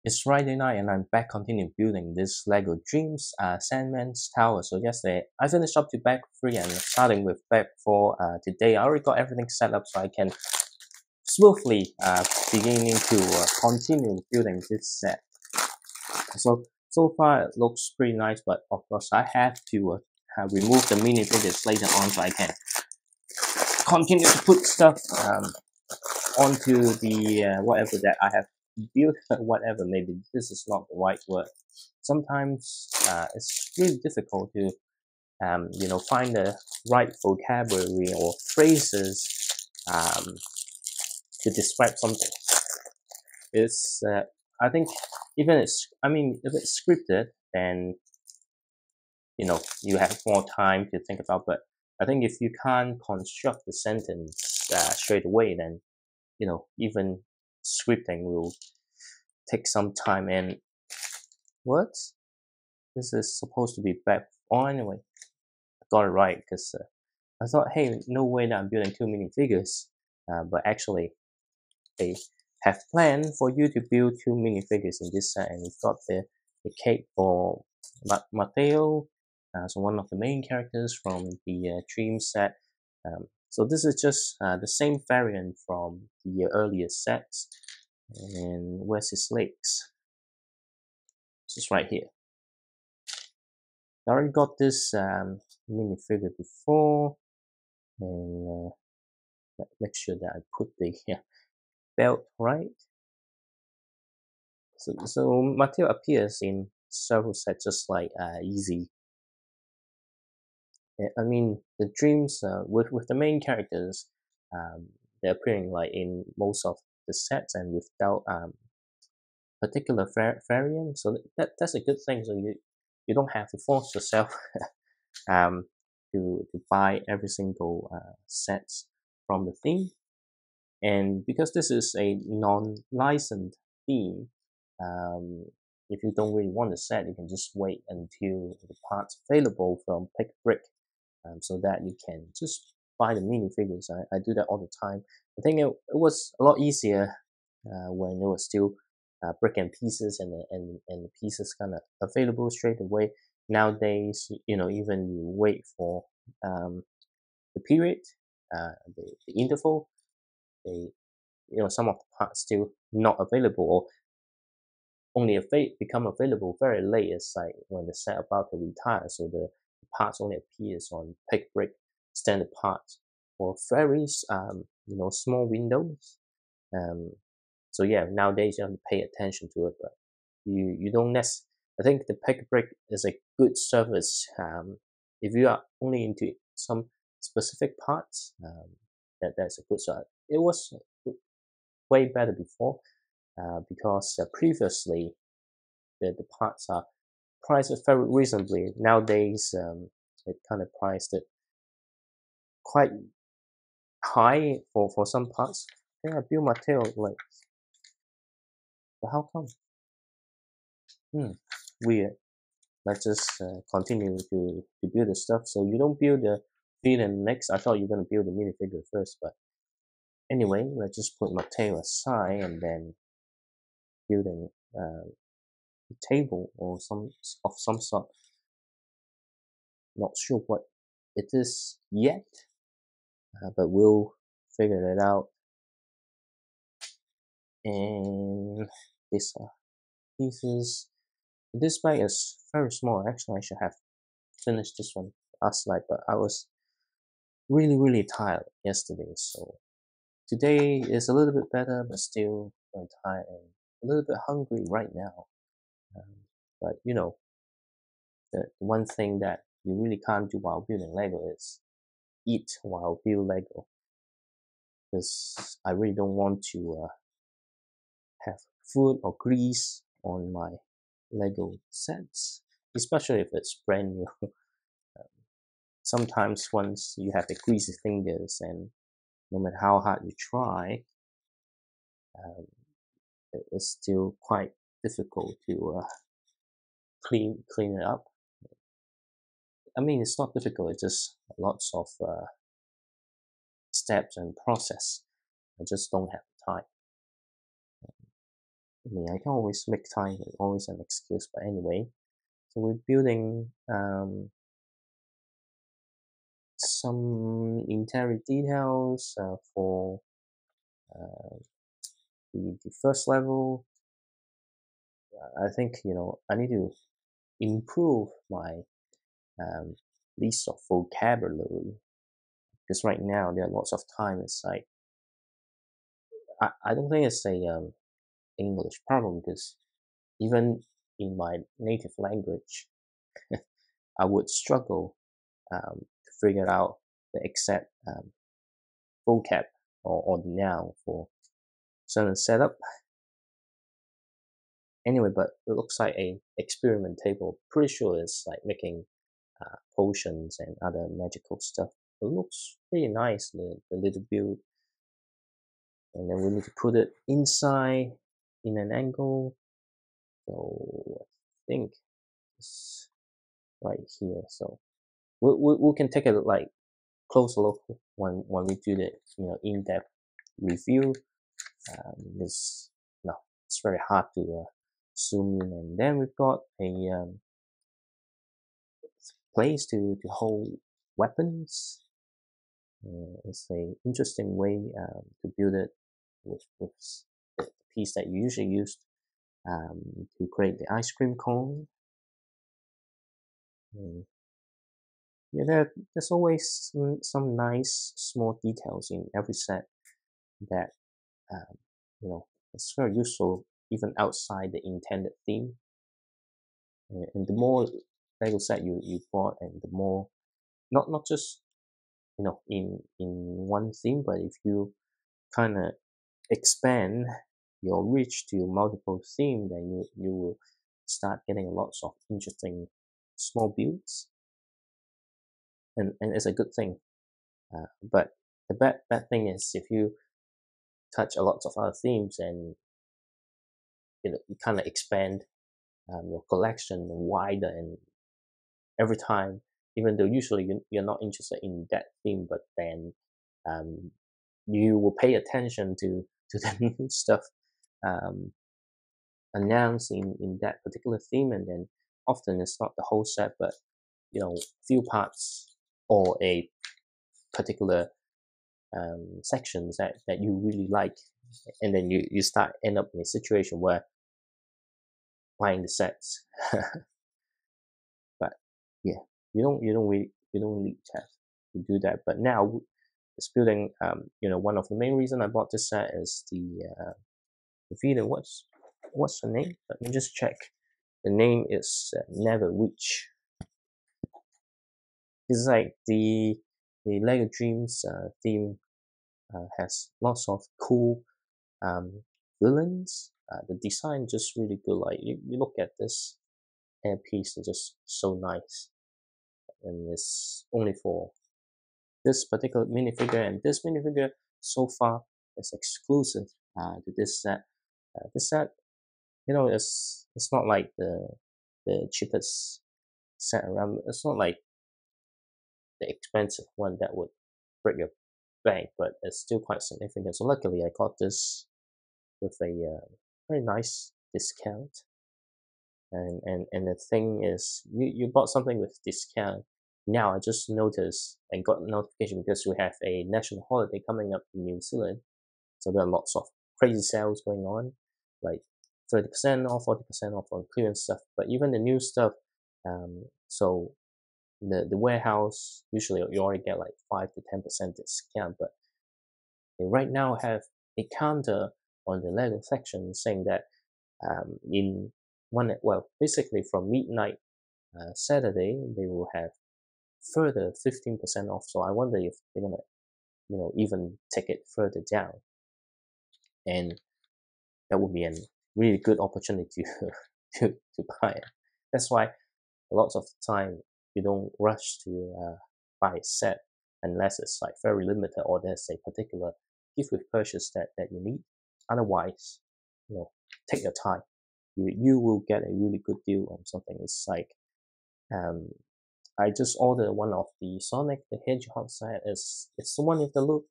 It's Friday night and I'm back continuing building this LEGO DreamZzz Sandman's tower. So yesterday I finished up to bag 3 and starting with bag 4 today. I already got everything set up so I can smoothly beginning to continue building this set. So far it looks pretty nice, but of course I have to remove the minifigures later on so I can continue to put stuff onto the whatever that I have built. Whatever, maybe this is not the right word. Sometimes it's really difficult to find the right vocabulary or phrases to describe something. It's I think if it's scripted, then you have more time to think about. But I think if you can't construct the sentence straight away, then even scripting will take some time. And what? This is supposed to be back on anyway. I got it right because I thought, hey, no way that I'm building too many figures. But actually, they have planned for you to build too many figures in this set, and we've got the cake for Mateo, so one of the main characters from the Dream set. So this is just the same variant from the earlier sets. And where's his legs? Just right here. I already got this minifigure before, and make sure that I put the belt right. So Mateo appears in several sets, just like Easy. I mean, the dreams with the main characters, they're appearing like in most of the sets and without particular variant. So that's a good thing. So you don't have to force yourself to buy every single sets from the theme. And because this is a non-licensed theme, if you don't really want the set, you can just wait until the parts available from Pick Brick. So that you can just buy the minifigures. I do that all the time. I think it was a lot easier when it was still brick and pieces and the pieces kind of available straight away. Nowadays, even you wait for the period, the interval, some of the parts still not available or only become available very late. It's like when the set about to retire, so the parts only appears on Pick Brick standard parts or very small windows. So yeah, nowadays you have to pay attention to it, but you don't I think the Pick Brick is a good service if you are only into some specific parts. That's a good service. It was way better before because previously the parts are priced very reasonably. Nowadays, it kind of priced it quite high for some parts. Yeah, I build Mateo legs. But how come? Weird. Let's just continue to build the stuff. So you don't build the villain next. I thought you were going to build the minifigure first, but anyway, let's just put Mateo aside and then building a table or some sort. Not sure what it is yet, but we'll figure it out. And these are pieces. This bag is very small. Actually, I should have finished this one last night, but I was really tired yesterday. So today is a little bit better, but still very tired and a little bit hungry right now. But the one thing that you really can't do while building Lego is eat while build Lego, because I really don't want to have food or grease on my Lego sets, especially if it's brand new. Sometimes once you have the greasy fingers, and no matter how hard you try, it's still quite difficult to clean it up. I mean, it's not difficult. It's just lots of steps and process. I just don't have time. I mean, I can always make time, it's always an excuse, but anyway. So we're building some interior details for uh, the first level. I think, I need to improve my list of vocabulary, because right now there are lots of time. It's like I don't think it's a English problem, because even in my native language, I would struggle to figure out the exact vocab or the noun for certain setup. Anyway, but it looks like a experiment table. Pretty sure it's like making potions and other magical stuff. It looks pretty nice, the little build. And then we need to put it inside in an angle. So I think it's right here. So we can take a like closer look when we do the in-depth review. It's no, it's very hard to zoom in. And then we've got a place to hold weapons. It's an interesting way to build it with the piece that you usually use to create the ice cream cone. Yeah, there's always some nice small details in every set that it's very useful even outside the intended theme. And the more Lego set you bought, and the more not just in one theme, but if you kind of expand your reach to multiple themes, then you will start getting lots of interesting small builds, and it's a good thing. But the bad thing is, if you touch a lot of other themes, and you kind of expand your collection wider, and every time, even though usually you're not interested in that theme, but then you will pay attention to the new stuff announced in that particular theme, and then often it's not the whole set, but few parts or a particular sections that you really like, and then you end up in a situation where buying the sets. But yeah, you don't need to have to do that. But now it's building. One of the main reason I bought this set is the video. What's the name? Let me just check. The name is Never Witch. It's like the LEGO DreamZzz theme has lots of cool villains. The design just really good. Like you look at this air piece, it's just so nice, and it's only for this particular minifigure, and this minifigure so far is exclusive to this set. This set, it's not like the cheapest set around. It's not like the expensive one that would break your bank, but it's still quite significant. So luckily, I got this with a very nice discount. And the thing is, you bought something with discount. Now I just noticed and got a notification because we have a national holiday coming up in New Zealand, so there are lots of crazy sales going on, like 30% off, 40% off on clearance stuff. But even the new stuff, so the warehouse usually you already get like 5 to 10% discount, but they right now have a counter on the Lego section saying that basically from midnight Saturday, they will have further 15% off. So I wonder if they're gonna even take it further down, and that would be a really good opportunity to buy it. That's why lots of the time you don't rush to buy a set unless it's like very limited, or there's a particular gift with purchase that you need. Otherwise, take your time. You will get a really good deal on something. It's like I just ordered one of the Sonic the Hedgehog set. It's the one with the loop.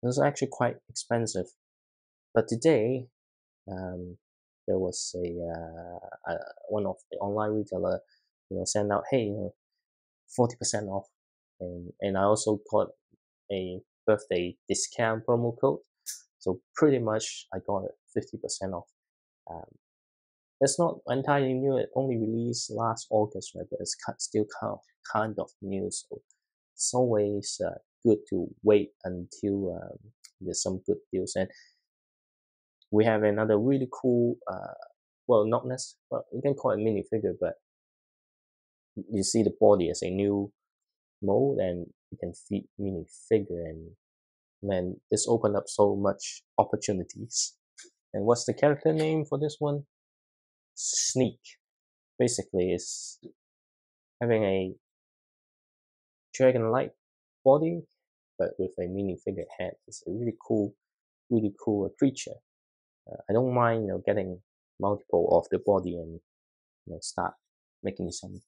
It was actually quite expensive, but today there was one of the online retailer, send out, hey, 40% off, and I also got a birthday discount promo code, so pretty much I got it 50% off. Um, it's not entirely new. It only released last August, right? But it's still kind of new, so it's always good to wait until there's some good deals. And we have another really cool, well, not necessarily, well, you can call it minifigure, but you see the body as a new mold, and you can feed minifigure, and man, this opened up so much opportunities. And what's the character name for this one? Sneak. Basically, is having a dragon-like body, but with a minifigure head. It's a really cool creature. I don't mind, getting multiple of the body and start making some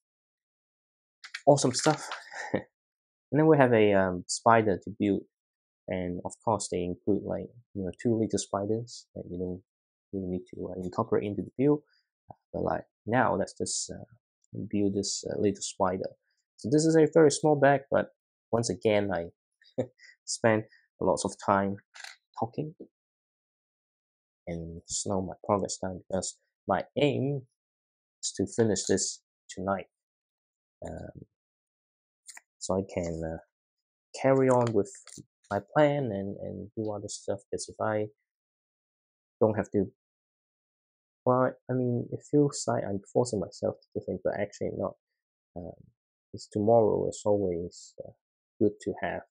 awesome stuff. And then we have a spider to build, and of course they include like 2 little spiders that you don't really need to incorporate into the build. But like now, let's just build this little spider. So this is a very small bag, but once again, I spent a lot of time talking and slow my progress down, because my aim is to finish this tonight, so I can carry on with my plan and do other stuff. Because if I don't have to, well, I mean, it feels like I'm forcing myself to do things, but actually not. It's tomorrow is always good to have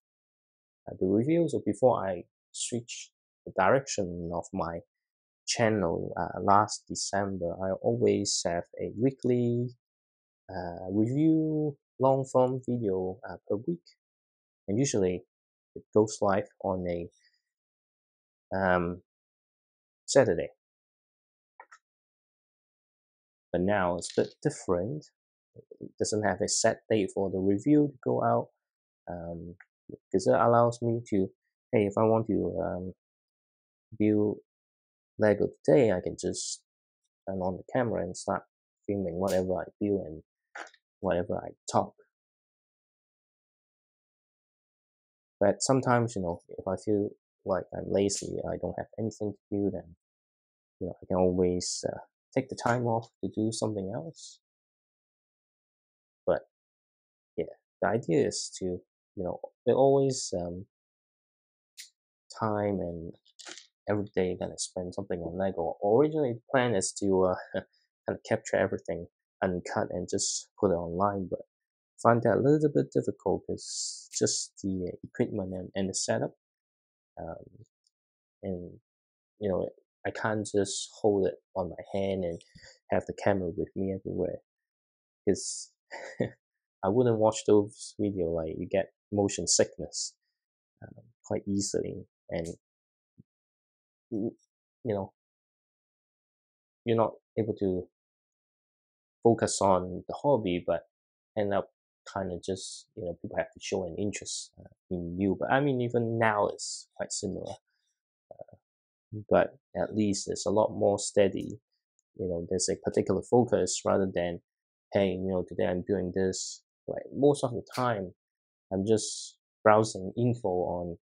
the review. So before I switch the direction of my channel last December, I always have a weekly review long form video per week, and usually it goes live on a Saturday. But now it's a bit different. It doesn't have a set date for the review to go out, because it allows me to, hey, if I want to build Lego today, I can just turn on the camera and start filming whatever I build and whatever I talk. But sometimes, if I feel like I'm lazy, I don't have anything to do, then I can always take the time off to do something else. But yeah, the idea is to, there always time, and every day you're gonna spend something on Lego. Originally, the plan is to kind of capture everything uncut and just put it online, but I find that a little bit difficult because just the equipment and the setup, um, and I can't just hold it on my hand and have the camera with me everywhere, because I wouldn't watch those videos. Like, you get motion sickness quite easily, and you know you're not able to focus on the hobby, but end up kind of just people have to show an interest in you. But I mean, even now it's quite similar, but at least it's a lot more steady. There's a particular focus rather than, hey, today I'm doing this. Like, most of the time I'm just browsing info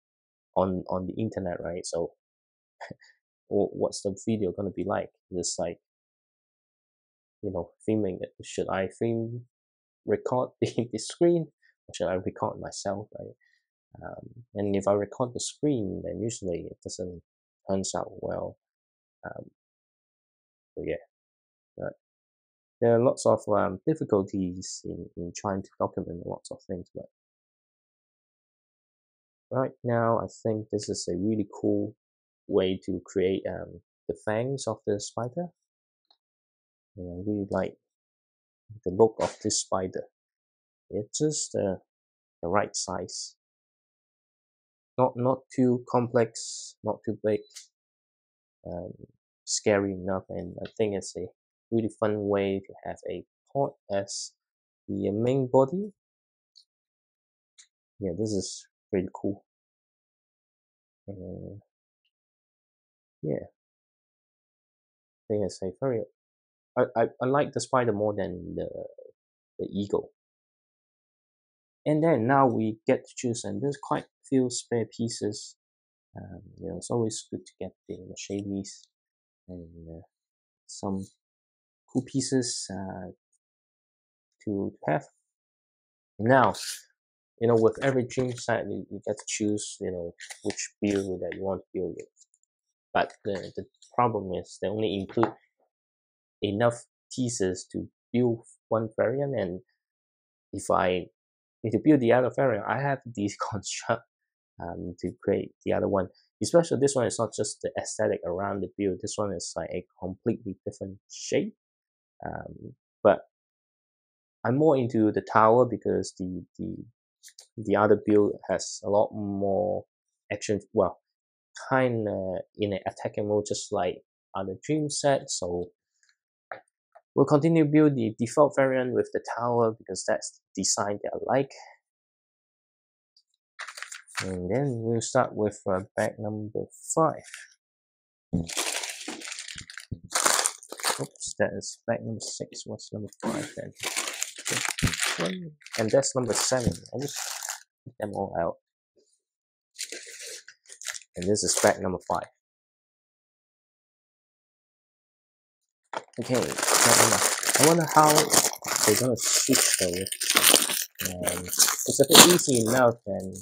on the internet, right? So what's the video going to be like? Just like, filming it. Should I record the screen, or should I record myself, right? And if I record the screen, then usually it doesn't turns out well. So yeah, but there are lots of difficulties in trying to document lots of things. But right now, I think this is a really cool way to create the fangs of the spider. I really like the look of this spider. It's just the right size. Not too complex, not too big, um, scary enough, and I think it's a really fun way to have a pod as the main body. Yeah, this is pretty cool. Yeah, think it's a very I like the spider more than the eagle. And then now we get to choose, and there's quite few spare pieces. It's always good to get the machetes and some cool pieces to have. Now, with every dream set, you get to choose, which build that you want to build with. But the problem is they only include enough pieces to build one variant, and if I need to build the other variant, I have to deconstruct to create the other one. Especially this one is not just the aesthetic around the build. This one is like a completely different shape. But I'm more into the tower because the other build has a lot more action. Well, kind of in an attacking mode, just like other dream set. So we'll continue build the default variant with the tower because that's the design that I like. And then we'll start with bag number 5. Oops, that is bag number 6. What's number 5 then? And that's number 7. I'll just put them all out. And this is bag number 5. Okay, I wonder how they're gonna switch though. It's a bit easy enough, and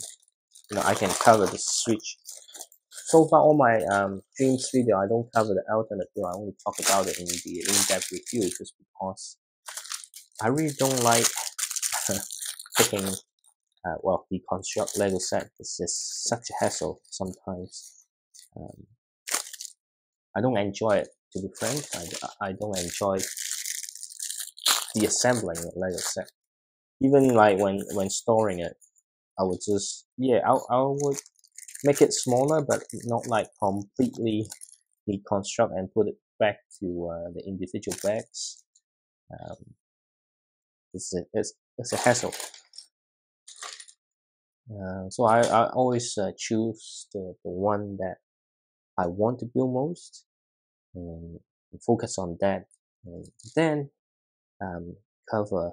I can cover the switch. So far, all my dreams video, I don't cover the alternate build. I only talk about it in the in-depth review, just because I really don't like picking, deconstruct Lego set. It's just such a hassle sometimes. I don't enjoy it, to be frank. I don't enjoy the assembling of Lego set. Even like when storing it, I would just I would make it smaller, but not like completely deconstruct and put it back to the individual bags. It's a hassle. So I always choose the one that I want to build most and focus on that, and then cover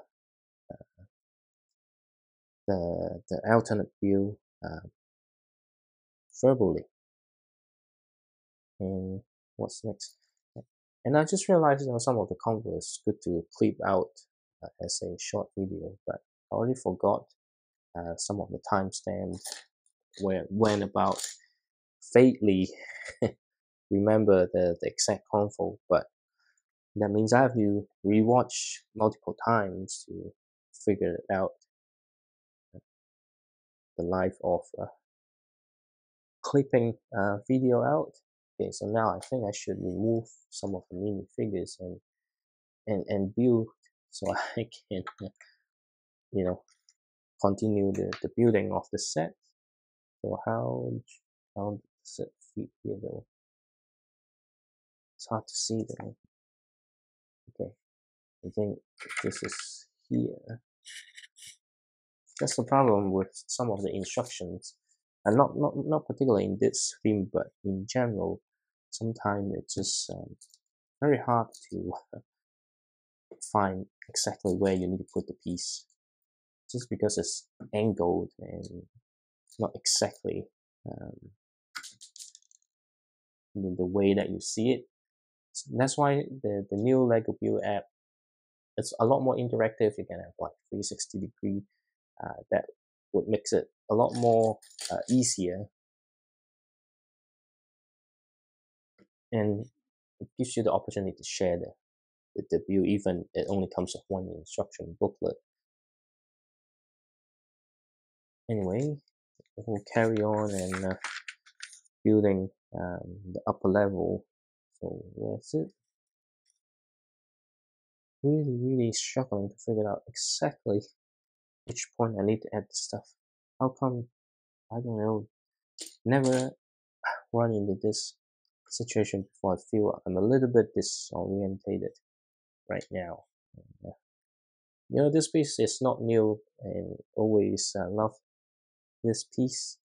the alternate build verbally. And what's next? And I just realized some of the convo is good to clip out as a short video, but I already forgot some of the timestamps when about vaguely remember the exact convo, but that means I have to rewatch multiple times to figure out the life of clipping video out. Okay, so now I think I should remove some of the mini figures and build so I can continue the building of the set. So how does it fit here though? It's hard to see though. Okay, I think this is here. That's the problem with some of the instructions, and not particularly in this theme, but in general. Sometimes it's just very hard to find exactly where you need to put the piece, just because it's angled and not exactly the way that you see it. So that's why the new LEGO Build app, it's a lot more interactive. You can have like 360 degree. That would makes it a lot more easier, and it gives you the opportunity to share the build, even it only comes with one instruction booklet. Anyway, we'll carry on and building the upper level. So where's it? Really struggling to figure out exactly which point I need to add the stuff. How come? I don't know. Never run into this situation before. I feel I'm a little bit disorientated right now. This piece is not new, and always love this piece.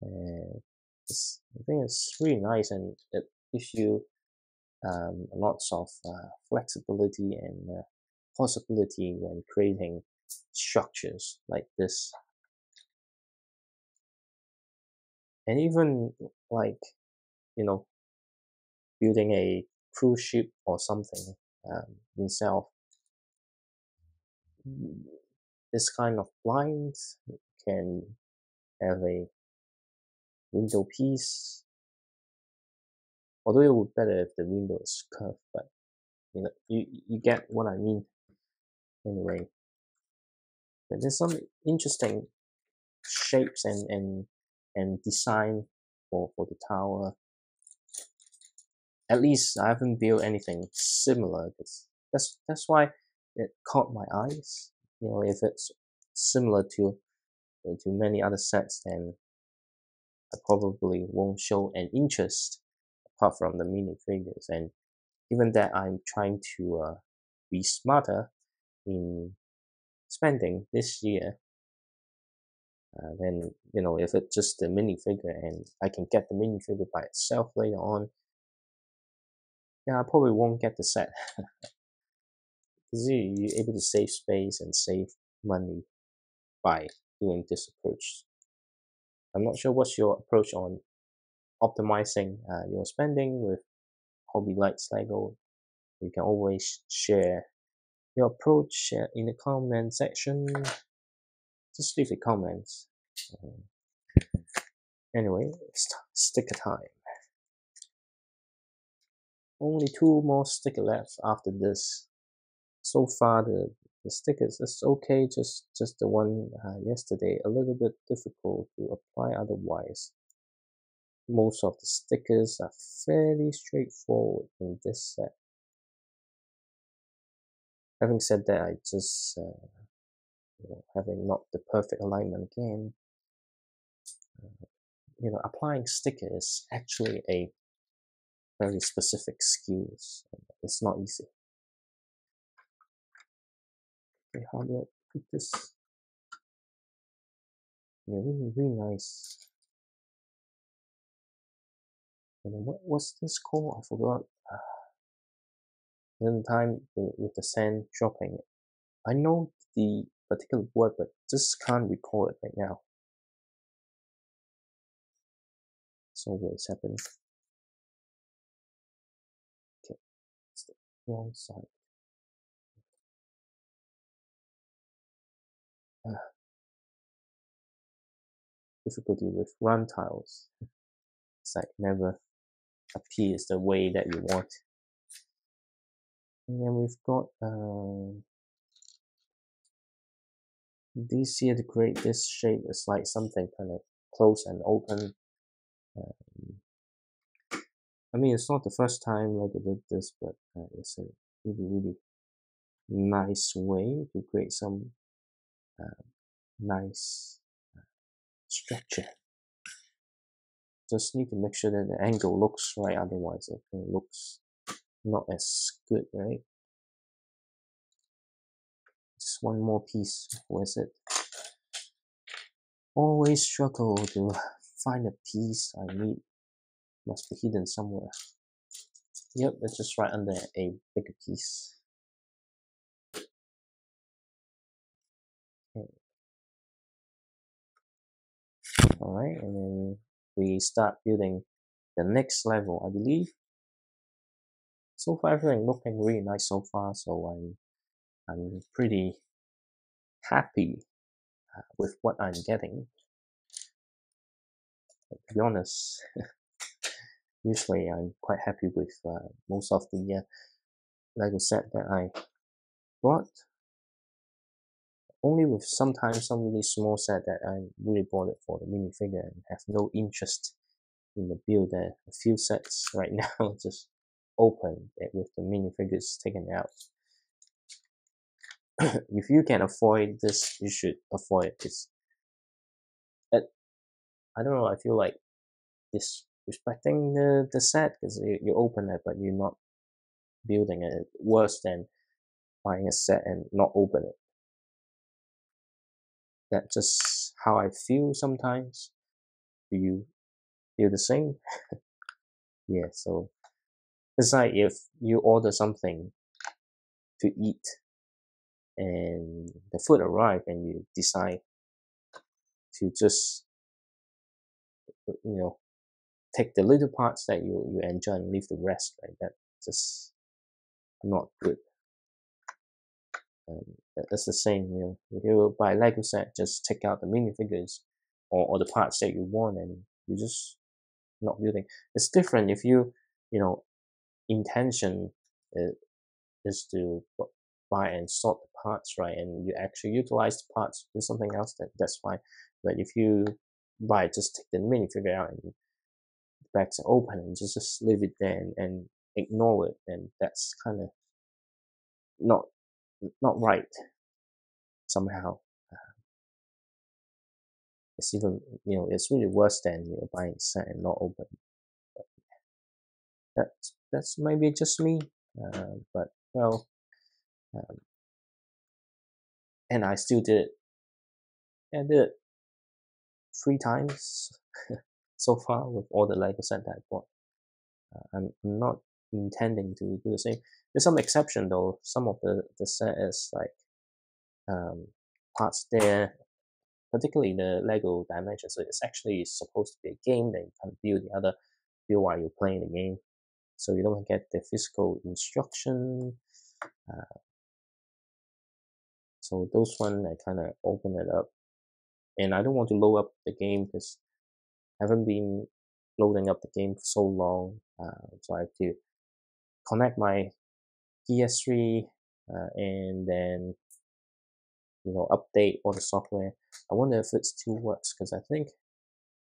I think it's really nice, and it gives you lots of flexibility and possibility when creating structures like this, and even like, you know, building a cruise ship or something itself. This kind of blinds can have a window piece, although it would be better if the window is curved, but you get what I mean. Anyway, but there's some interesting shapes and design for the tower. At least I haven't built anything similar. That's why it caught my eyes. If it's similar to many other sets, then I probably won't show an interest apart from the minifigures. And given that I'm trying to be smarter in spending this year, then if it's just the minifigure and I can get the minifigure by itself later on, yeah, I probably won't get the set. Because you're able to save space and save money by doing this approach. I'm not sure what's your approach on optimizing your spending with Hobby Lights Lego. You can always share your approach in the comment section. Just leave the comments. Anyway, it's sticker time. Only 2 more stickers left after this. So far, the stickers is okay. Just the one yesterday, a little bit difficult to apply. Otherwise, most of the stickers are fairly straightforward in this set. Having said that, I just having not the perfect alignment again. Applying stickers is actually a very specific skills. It's not easy. Okay, how do I put this? Yeah, really nice. What's this called? I forgot. The time with the sand dropping. I know the particular word, but just can't recall it right now. So what's happening? Okay, it's the wrong side. Difficulty with run tiles. It's like never appears the way that you want. And then we've got this here to create this shape. Is like something kind of close and open. I mean, it's not the first time Lego did this, but it's a really nice way to create some nice structure. Just need to make sure that the angle looks right, otherwise it looks not as good, right? Just one more piece. Where's it? Always struggle to find a piece I need. Must be hidden somewhere. Yep, it's just right under a bigger piece. Okay. Alright, and then we start building the next level, I believe. So far, everything looking really nice so far, so I'm pretty happy with what I'm getting. To be honest, usually I'm quite happy with most of the Lego set that I bought. Only with sometimes some really small set that I really bought it for the minifigure and have no interest in the build. A few sets right now just open with the minifigures taken out. If you can avoid this, you should avoid this. I don't know, I feel like disrespecting the set because you open it but you're not building it. Worse than buying a set and not open it. That's just how I feel sometimes. Do you feel the same? Yeah, so It's like if you order something to eat and the food arrive and you decide to just, you know, take the little parts that you enjoy and leave the rest, right? That's just not good. It's the same, you know, if you buy a Lego set, just take out the minifigures or the parts that you want and you just not building. It's different if you know, intention is to buy and sort the parts, right? And you actually utilize the parts to do something else, that's fine. But if you buy, just take the minifigure out and the bags are open and just leave it there and ignore it, and that's kind of not right somehow. It's even, you know, it's really worse than, you know, buying a set and not open. But that's maybe just me. But well, um, and I still did it. I did it 3 times so far with all the Lego set that I bought. I'm not intending to do the same. There's some exception though. Some of the set is like parts there, particularly the Lego Dimension. So it's actually supposed to be a game that you can build the other build while you're playing the game. So you don't get the physical instruction. So those one I kind of open it up, and I don't want to load up the game because I haven't been loading up the game for so long. So I have to connect my PS3 and then, you know, update all the software. I wonder if it still works because I think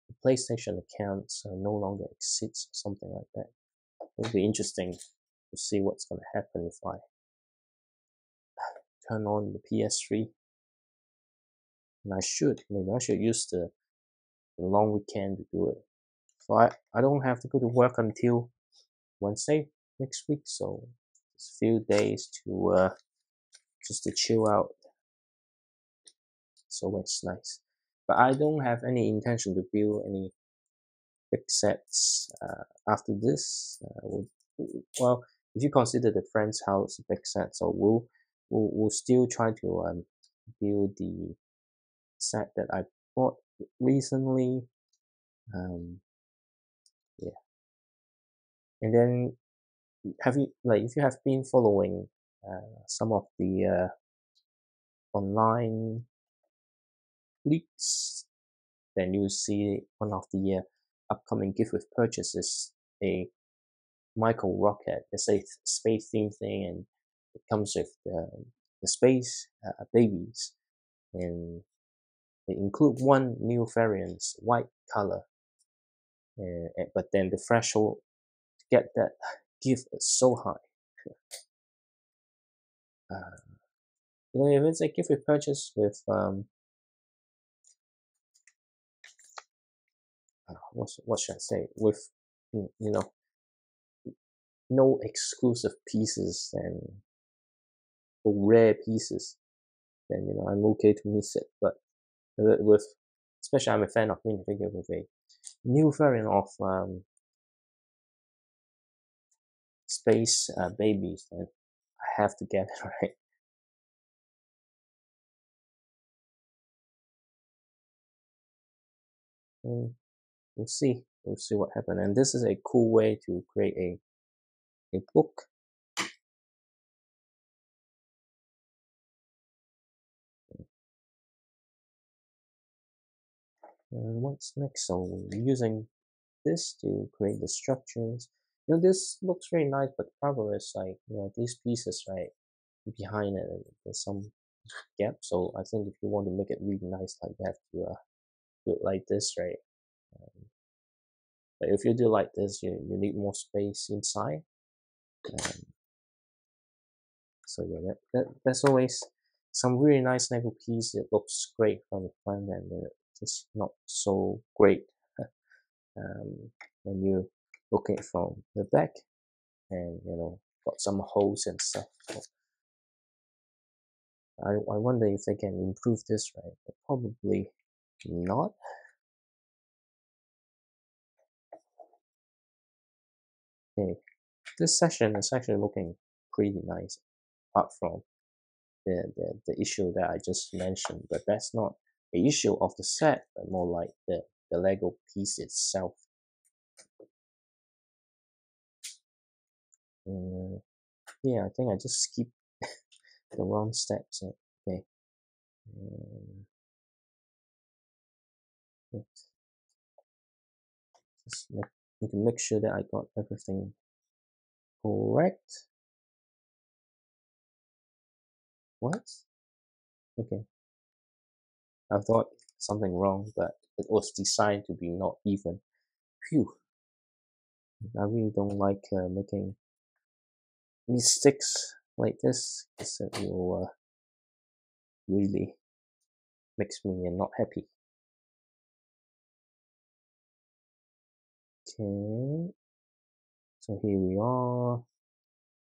the PlayStation accounts no longer exists or something like that. It'll be interesting to see what's going to happen if I turn on the PS3. And maybe I should use the long weekend to do it. So I don't have to go to work until Wednesday next week, so it's a few days to just to chill out. So it's nice. But I don't have any intention to build any big sets after this. Well, if you consider the friend's house a big set, so we'll still try to build the set that I bought recently. Yeah, and then have you, like, if you have been following some of the online leaks, then you see one of the upcoming gift with purchase is a micro rocket. It's a space theme thing, and it comes with the space babies, and they include one new variant's white color. But then the threshold to get that gift is so high. You know, if it's a gift with purchase with what should I say, with you know, no exclusive pieces and rare pieces, then, you know, I'm okay to miss it. But with, especially I'm a fan of minifigure with a new variant of space babies, then I have to get it right. And we'll see what happens. And this is a cool way to create a book. And what's next? So we're using this to create the structures. You know, this looks very nice, but the problem is, like, you know, these pieces right behind it, there's some gap. So I think if you want to make it really nice, like, you have to do it like this, right? But if you do like this, you need more space inside. So yeah, that's always some really nice Lego piece. It looks great from the front and just not so great when you look at it from the back, and, you know, got some holes and stuff. So I wonder if they can improve this, right? But probably not. Okay. this session is actually looking pretty nice, apart from the issue that I just mentioned. But that's not the issue of the set, but more like the Lego piece itself. Yeah, I think I just skipped the wrong steps. Okay. Just need to make sure that I got everything correct. What? Okay. I thought something wrong, but it was designed to be not even. Phew. I really don't like making mistakes like this, because it will really makes me not happy. Okay. So here we are.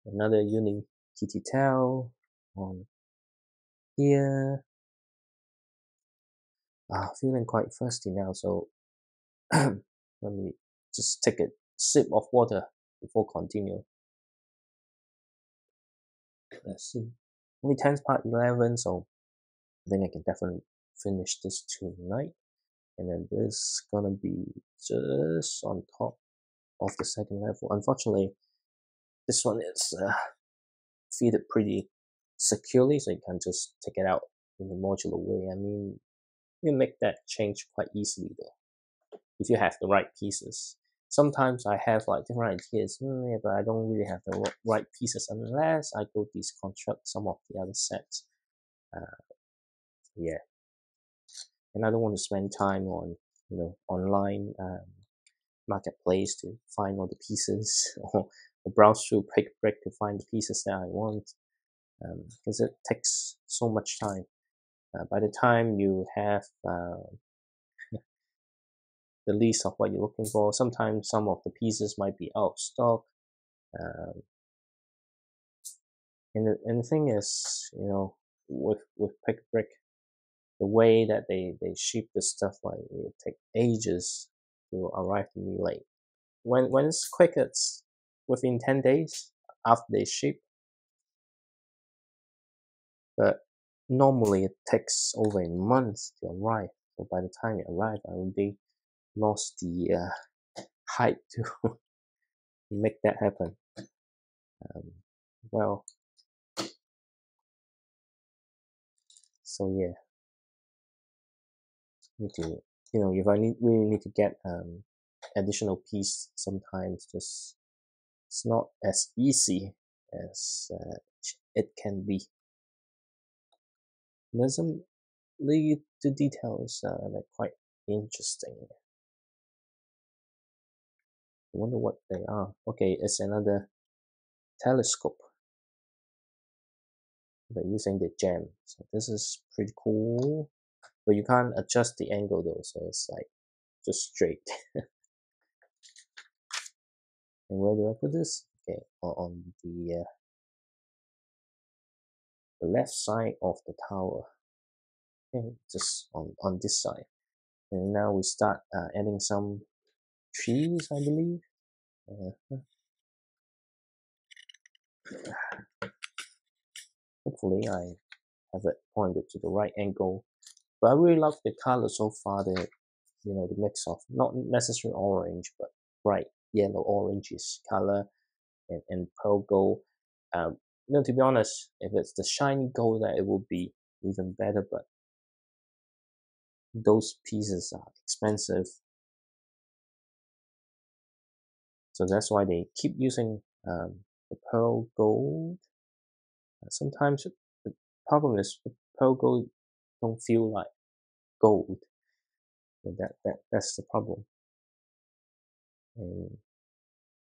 Another uni kitty tail on here. Feeling quite thirsty now, so let me just take a sip of water before continue. Let's see. Only 10:11, so I think I can definitely finish this tonight. And then this gonna be just on top of the second level. Unfortunately, this one is fitted pretty securely, so you can just take it out in a modular way. I mean, you can make that change quite easily though, if you have the right pieces. Sometimes I have like different ideas, yeah, but I don't really have the right pieces unless I go deconstruct some of the other sets. Yeah, and I don't want to spend time on online marketplace to find all the pieces or browse through Pick to find the pieces that I want, because it takes so much time. By the time you have the list of what you're looking for, sometimes some of the pieces might be out of stock. And the thing is, with Pick, the way that they ship the stuff, like it take ages to arrive to me. Like when it's quick, it's within 10 days after they ship. But normally it takes over a month to arrive. So by the time it arrives, I already lost the hype to make that happen. Well, so yeah, need to, if I really need to get additional piece, sometimes just it's not as easy as it can be. There's some little details that are quite interesting. I wonder what they are. Okay, it's another telescope, but using the gem. So this is pretty cool, but you can't adjust the angle though, so it's like just straight. And where do I put this? Okay, on the left side of the tower. Okay, just on this side. And now we start adding some trees, I believe. Hopefully I have it pointed to the right angle. But I really love the color so far. The mix of not necessarily orange, but bright yellow oranges color and pearl gold. To be honest, if it's the shiny gold, that it will be even better. But those pieces are expensive, so that's why they keep using the pearl gold. Sometimes the problem is the pearl gold don't feel like gold. So that's the problem. And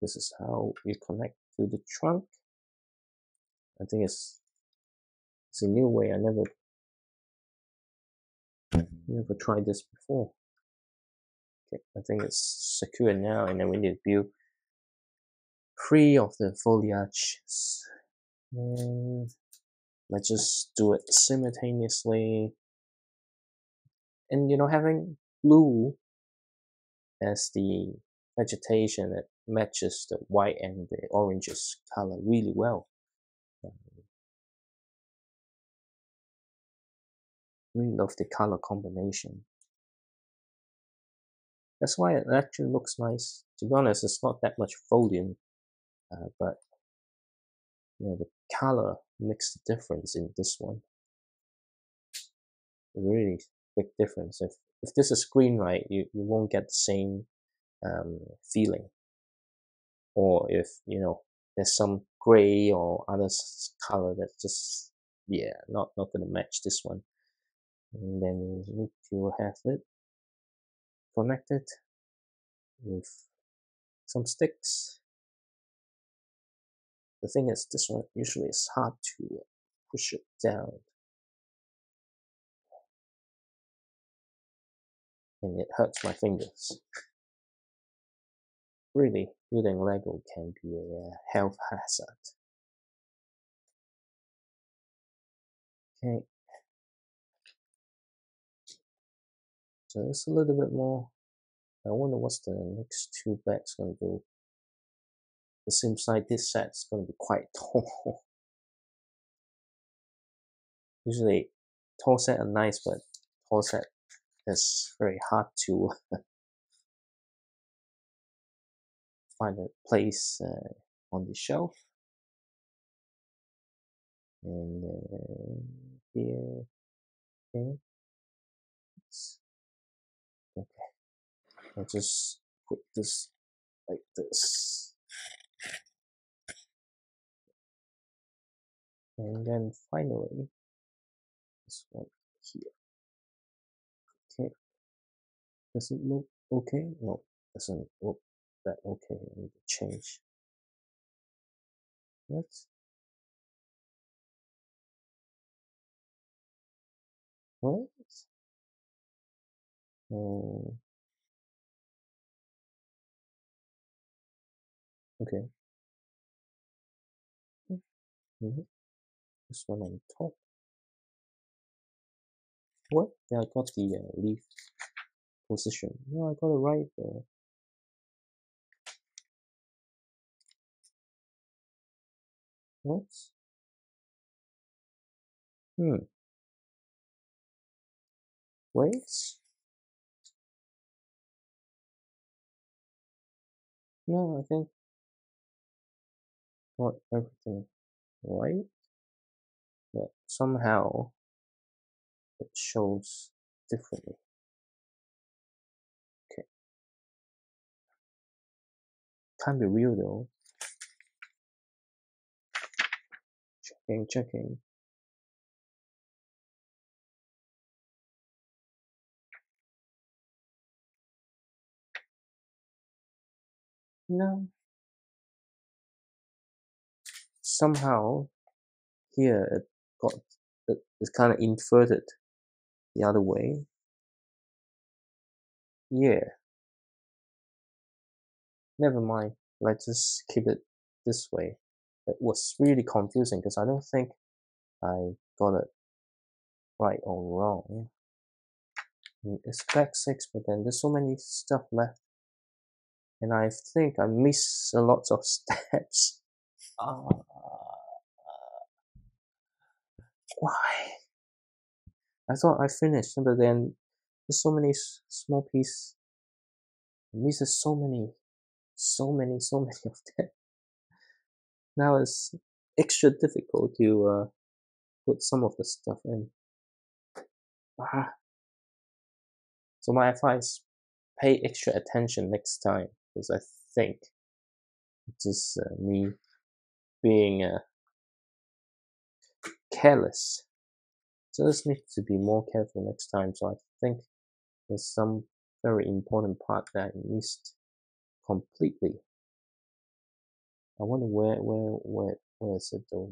this is how you connect to the trunk. I think it's a new way. I never tried this before. Okay, I think it's secure now, and then we need to build free of the foliage. And let's just do it simultaneously. And having blue as the vegetation, it matches the white and the orange's color really well. Really love the color combination. That's why it actually looks nice. To be honest, it's not that much volume, but the color makes the difference in this one. A really big difference. If this is green, right, you won't get the same feeling. Or if there's some gray or other color that's just not gonna match this one. And then you need to have it connected with some sticks. The thing is, this one usually is hard to push it down, and it hurts my fingers. Really, building Lego can be a health hazard. Okay, so it's a little bit more. I wonder what's the next two bags gonna do. It seems like this set's gonna be quite tall. Usually, tall set are nice, but tall set is very hard to find a place on the shelf. And here, okay. I'll just put this like this. And then finally, this one here. Okay. Does it look okay? No, doesn't look that okay. I need to change. What? What? Okay. This one on top. What? Yeah, I got the leaf position. No, I got it right there. What? Wait. No, I think got everything right, but somehow it shows differently. Okay. Can't be real though. Checking. No. Somehow here it's kind of inverted the other way. Yeah. Never mind. Let's just keep it this way. It was really confusing because I don't think I got it right or wrong. It's back 6, but then there's so many stuff left. And I think I missed a lot of steps. Why? I thought I finished, but then there's so many small pieces. I missed so many of them. Now it's extra difficult to put some of the stuff in. So my advice, pay extra attention next time, because I think it's just me being careless. So I just need to be more careful next time. So I think there's some very important part that I missed completely. I wonder where is it though?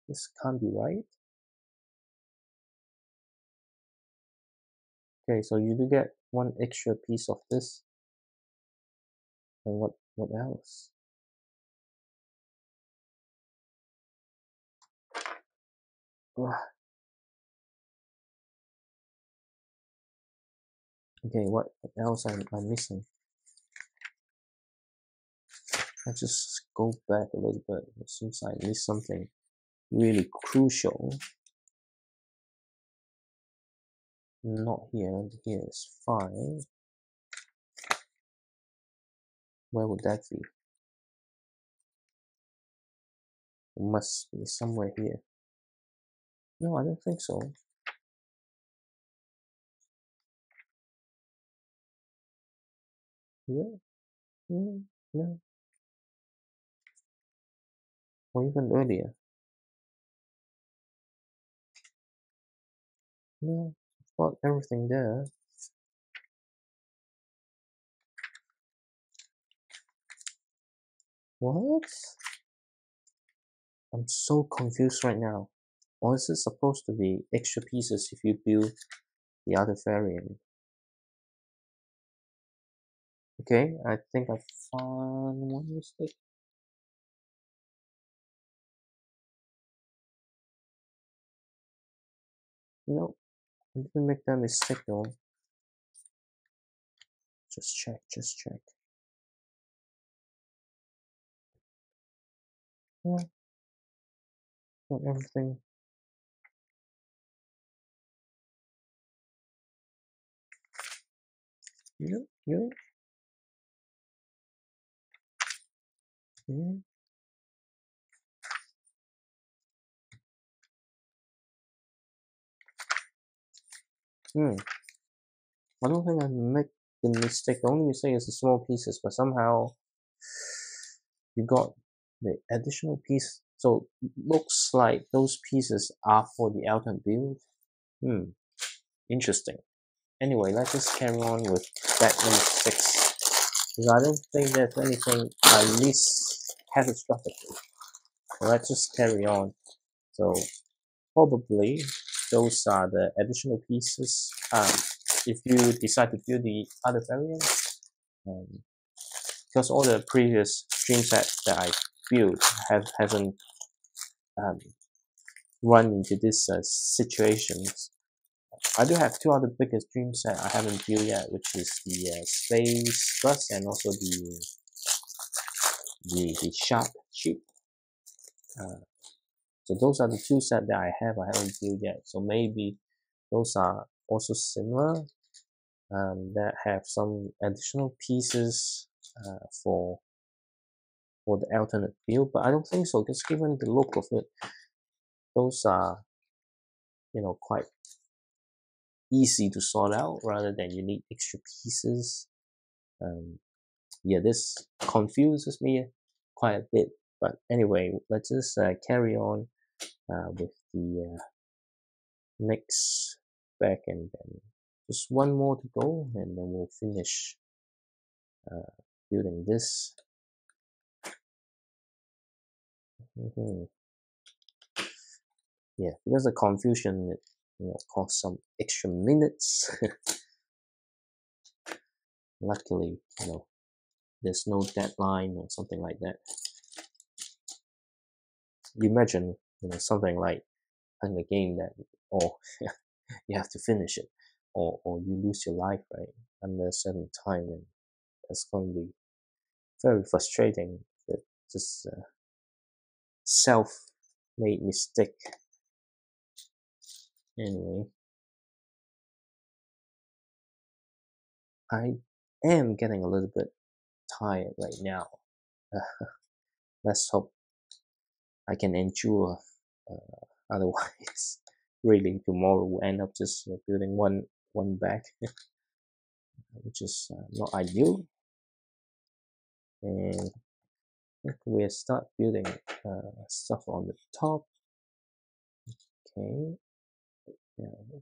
This can't be right. Okay, so you do get one extra piece of this. And what else? Okay, what else I'm missing? I just go back a little bit. It seems I missed something really crucial. Not here. Here is fine. Where would that be? It must be somewhere here. No, I don't think so. Yeah, no. Or even earlier. No, I've got everything there. What? I'm so confused right now. Or is it supposed to be extra pieces if you build the other variant? Okay, I think I found one mistake. No, I didn't make that mistake though. Just check. Yeah, got everything. Yeah. Hmm. I don't think I make the mistake. The only mistake is the small pieces, but somehow you got the additional piece. So it looks like those pieces are for the alternate build. Interesting. Anyway, let's just carry on with that number 6. Because I don't think there's anything I miss catastrophically. So let's just carry on. So probably those are the additional pieces. If you decide to build the other variant, because all the previous dream sets that I built haven't run into this situations. I do have 2 other biggest dream set I haven't built yet, which is the space bus and also the shark ship. So those are the 2 sets that I haven't built yet. So maybe those are also similar. That have some additional pieces for the alternate build, but I don't think so, because given the look of it, those are quite easy to sort out rather than you need extra pieces. Yeah, this confuses me quite a bit, but anyway, let's just carry on with the next back, and then just one more to go, and then we'll finish building this. Yeah, because the confusion cost some extra minutes. Luckily, there's no deadline or something like that. You imagine, something like playing a game that, or you have to finish it, or you lose your life, right, under a certain time, and it's going to be very frustrating. That just self-made mistake. Anyway, I am getting a little bit tired right now. Let's hope I can endure. Otherwise, really, tomorrow we'll end up just building one back, which is not ideal. And we'll start building stuff on the top. Okay. Yeah.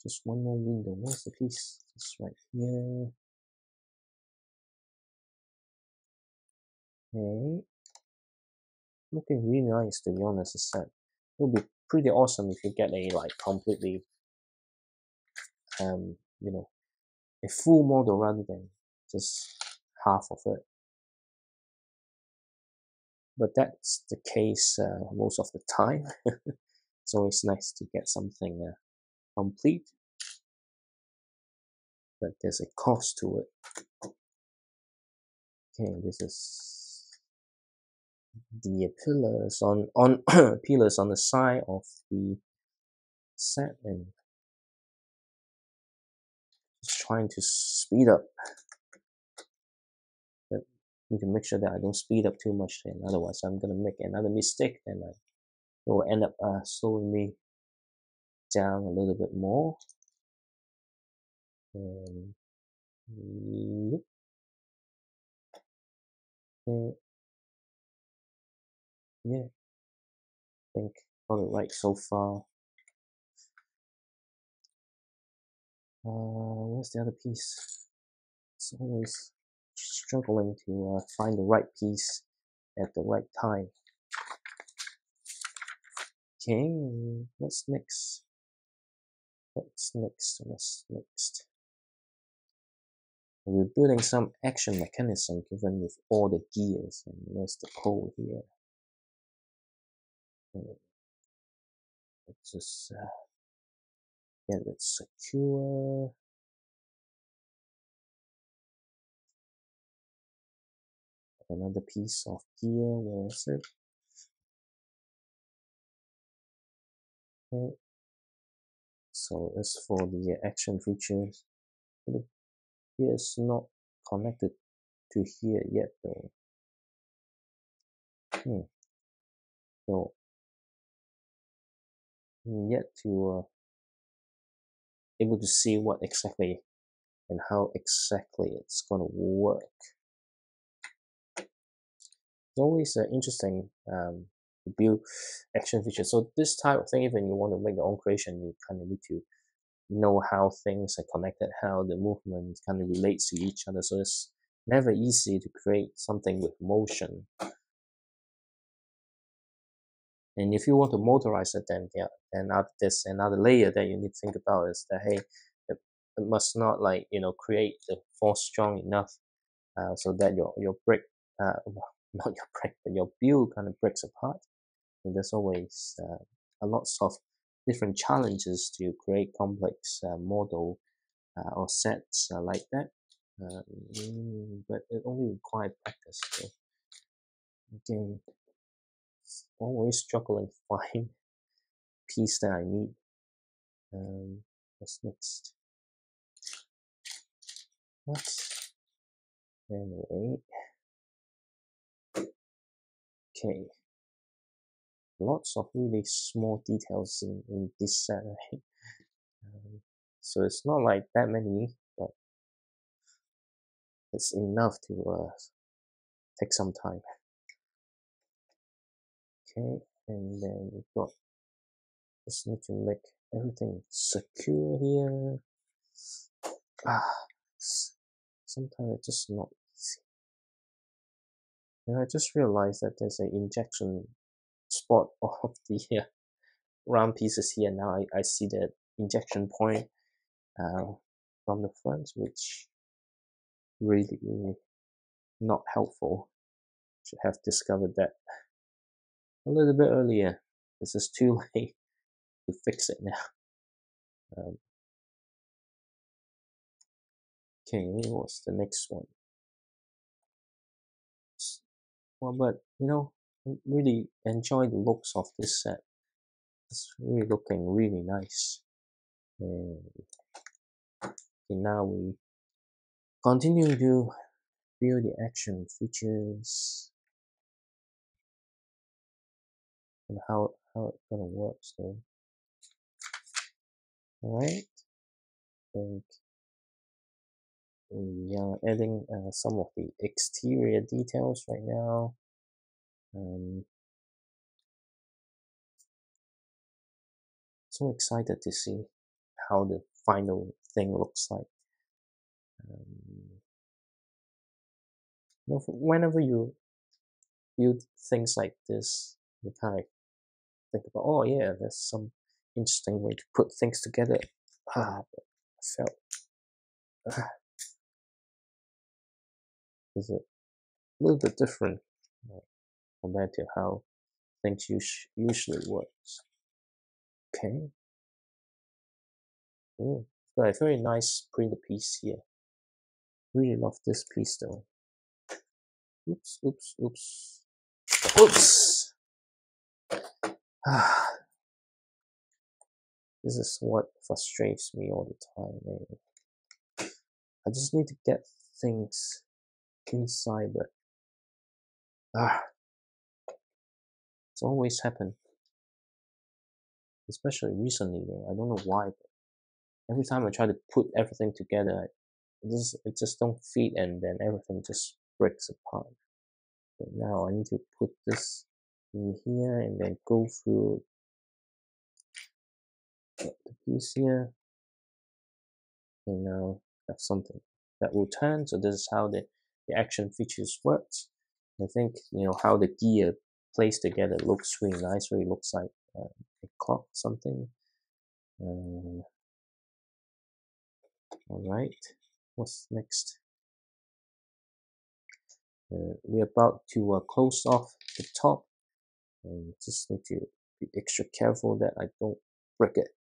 Just one more window. Where's the piece? It's right here. Okay. Looking really nice, to be honest. The set. It would be pretty awesome if you get a completely a full model rather than just half of it. But that's the case most of the time. It's always nice to get something complete, but there's a cost to it. Okay, this is the pillars on pillars on the side of the set, and just trying to speed up, but need to make sure that I don't speed up too much, and otherwise I'm gonna make another mistake, and it will end up slowing me down a little bit more. And yep. Okay. Yeah, I think got it right so far. Where's the other piece? It's always struggling to find the right piece at the right time. Okay, what's next? What's next? What's next? We're building some action mechanism given with all the gears, and there's the pole here. Let's just get it secure. Another piece of gear, where is it? Okay. So as for the action features, here is not connected to here yet though. So yet to able to see what exactly and how exactly it's going to work. It's always interesting to build action features. So this type of thing, even you want to make your own creation, you kind of need to know how things are connected, how the movement kind of relates to each other. So it's never easy to create something with motion. And if you want to motorize it, then yeah, and there's another layer that you need to think about is that hey, it must not like create the force strong enough so that your brick, not your brick, but your build kind of breaks apart. And there's always a lots of different challenges to create complex model or sets like that. But it only requires practice. So again, always struggling to find piece that I need. What's next? What? Anyway, okay. Lots of really small details in this set, right? So it's not like that many, but it's enough to take some time. Okay, and then we've got, just need to make everything secure here. Sometimes it's just not easy. And I just realized that there's an injection spot of the round pieces here. Now I see the injection point from the front, which really not helpful. Should have discovered that a little bit earlier. This is too late to fix it now. Okay, what's the next one? Well, but I really enjoy the looks of this set. It's really looking really nice. And okay, now we continue to build the action features and how it's gonna work. So, all right, and we are adding some of the exterior details right now. So excited to see how the final thing looks like. Whenever you build things like this, you kind of think about, oh yeah, there's some interesting way to put things together. But I felt it's a little bit different compared to how things usually works. Okay. Got a very nice printed piece here. Really love this piece though. Oops, oops, oops. Oops! This is what frustrates me all the time, man. I just need to get things inside, but it's always happened. Especially recently, I don't know why, but every time I try to put everything together, it just don't fit, and then everything just breaks apart. But now I need to put this in here and then go through the piece here, and now have something that will turn. So this is how the action features works. I think how the gear placed together looks really nice. Really looks like a clock, something. All right, what's next? We're about to close off the top, and just need to be extra careful that I don't break it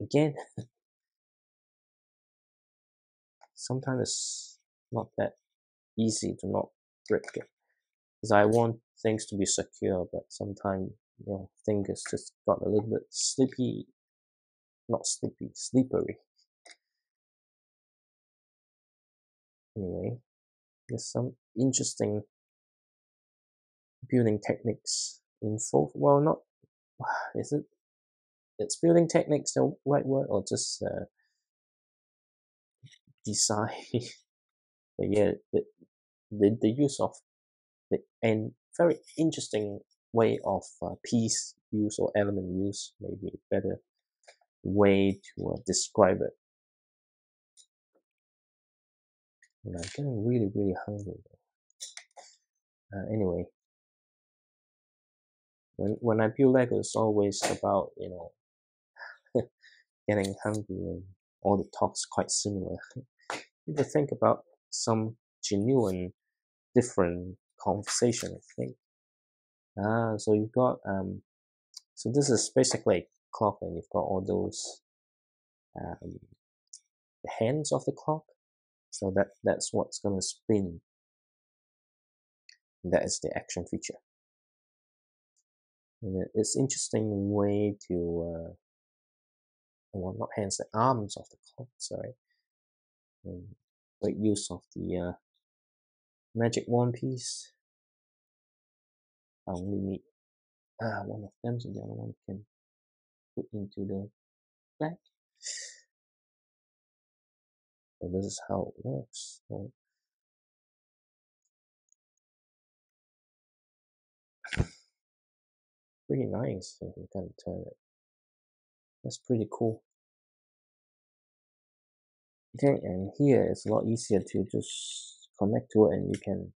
again. Sometimes it's not that easy to not break it, because I want things to be secure, but sometimes things just got a little bit slippery. Anyway, there's some interesting building techniques involved. Well, not is it? It's building techniques the right word, or just design? But yeah, the use of and very interesting way of piece use or element use, maybe a better way to describe it. I'm getting really hungry. Anyway, when I build Lego, it's always about getting hungry, and all the talks quite similar. You have to think about some genuine different conversation, I think. So you've got so this is basically a clock, and you've got all those the hands of the clock. So that's what's gonna spin. That is the action feature. And it's interesting way to well, not hands, the arms of the clock. Sorry. And great use of the magic wand piece. I only need one of them, so the other one can put into the bag. So this is how it works. So pretty nice if you can turn it. That's pretty cool. Okay, and here it's a lot easier to just connect to it, and you can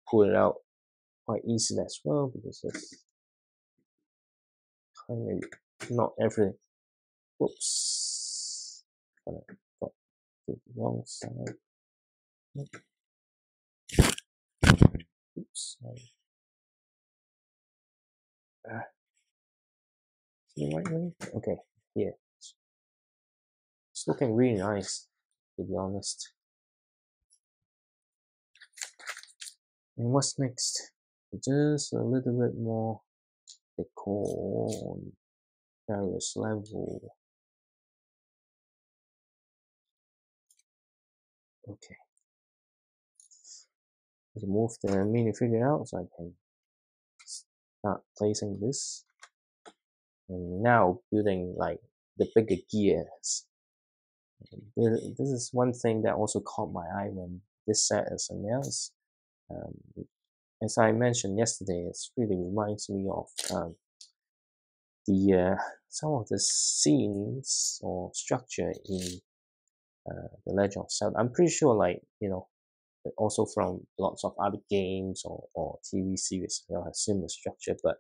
pull it out quite easily as well, because it's kind of not every. Whoops, I got the wrong side. Oops, sorry. The right way? Okay, here. It's looking really nice, to be honest. And what's next? Just a little bit more decor on various level. Okay. Let's move the minifigure out so I can start placing this. And now building like the bigger gears. This is one thing that also caught my eye when this set is announced. As I mentioned yesterday, it really reminds me of the some of the scenes or structure in the Legend of Zelda. I'm pretty sure, like also from lots of other games or TV series that have similar structure. But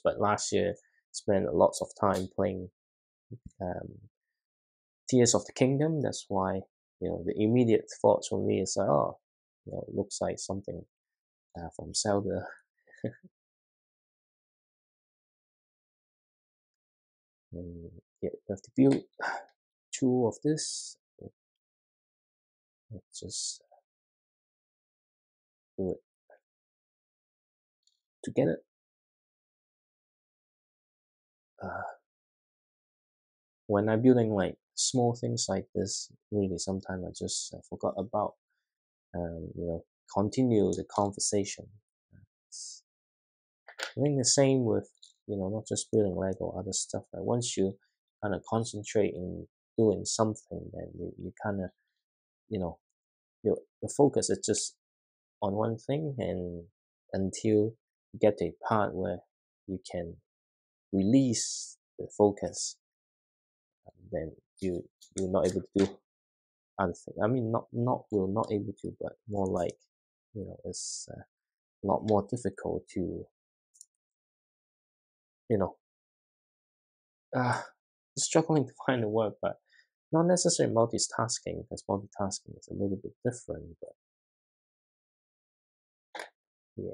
but last year spent lots of time playing Tears of the Kingdom. That's why the immediate thoughts for me is it looks like something from Zelda. And yeah, you have to build two of this. Let's just do it together. When I'm building like small things like this, really sometimes I just forgot about continue the conversation. I think the same with not just building Lego, other stuff. Like once you kind of concentrate in doing something, then you kind of your focus is just on one thing, and until you get to a part where you can release the focus, then you're not able to do other things. I mean, we're not able to, but more like it's a lot more difficult to you know struggling to find a word, but not necessarily multitasking, because multitasking is a little bit different. But yeah,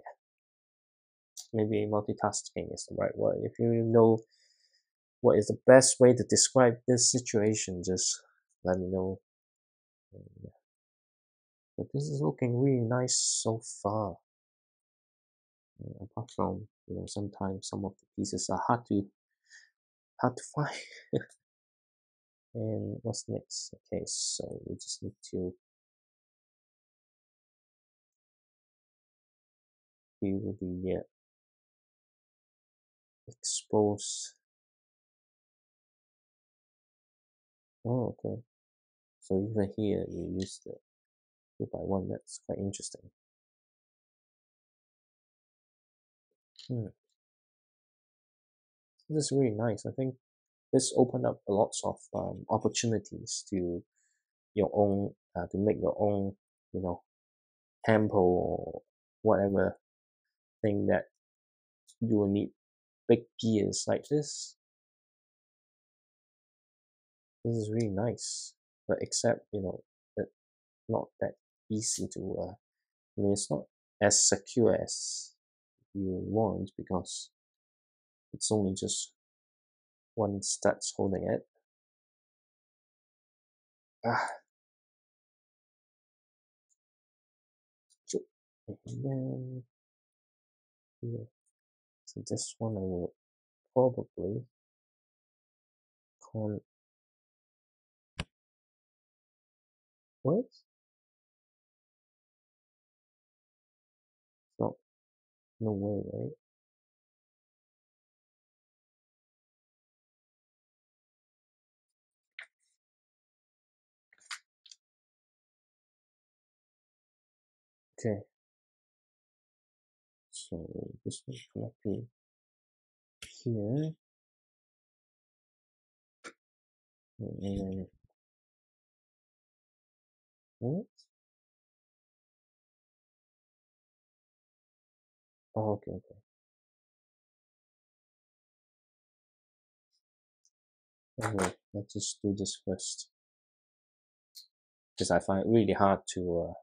maybe multitasking is the right word. If you know what is the best way to describe this situation, just let me know. But this is looking really nice so far. Apart from sometimes some of the pieces are hard to find. And what's next? Okay, so we just need to build the expose. Oh, okay. So even here you use the 2x1. That's quite interesting. This is really nice. I think this opened up a lots of opportunities to your own to make your own temple or whatever thing that you will need big gears like this. This is really nice, but except it's not that easy to. I mean, it's not as secure as you want, because it's only just one stud holding it. And then here, so this one I will probably con. What? No, no way, right? Okay. So this one connected here, and then what? Oh, okay, okay. Anyway, let's just do this first, because I find it really hard to